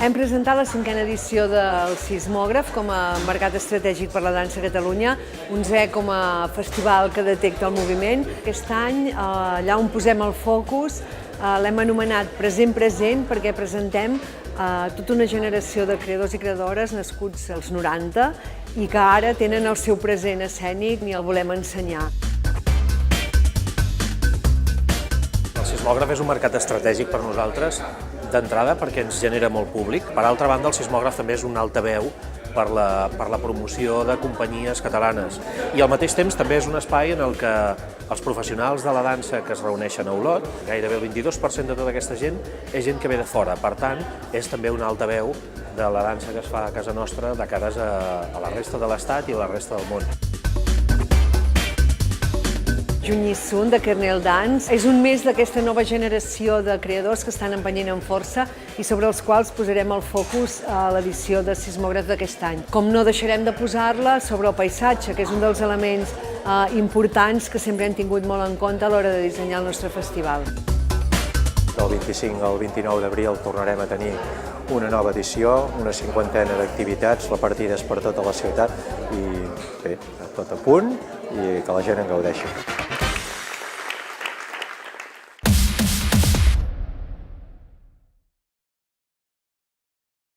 Hem presentat la 5a edició del Sismògraf com a mercat estratègic per la dansa a Catalunya, 11è com a festival que detecta el moviment. Aquest any, allà on posem el focus, l'hem anomenat Present perquè presentem tota una generació de creadors i creadores nascuts als 90 i que ara tenen el seu present escènic i el volem ensenyar. El sismògraf és un mercat estratègic per nosaltres, d'entrada perquè ens genera molt públic. Per altra banda, el sismògraf també és un altaveu per la promoció de companyies catalanes. I al mateix temps també és un espai en el que els professionals de la dansa que es reuneixen a Olot, gairebé el 22% de tota aquesta gent, és gent que ve de fora. Per tant, és també un altaveu de la dansa que es fa a casa nostra de cares a la resta de l'Estat i a la resta del món. Junyi Sun, de Kernel Dance, és un mes d'aquesta nova generació de creadors que estan empenyent amb força i sobre els quals posarem el focus a l'edició de Sismògraf d'aquest any. Com no deixarem de posar-la sobre el paisatge, que és un dels elements importants que sempre hem tingut molt en compte a l'hora de dissenyar el nostre festival. Del 25 al 29 d'abril tornarem a tenir una nova edició, una 50ena d'activitats repartides per tota la ciutat i bé, tot a punt i que la gent en gaudeixi.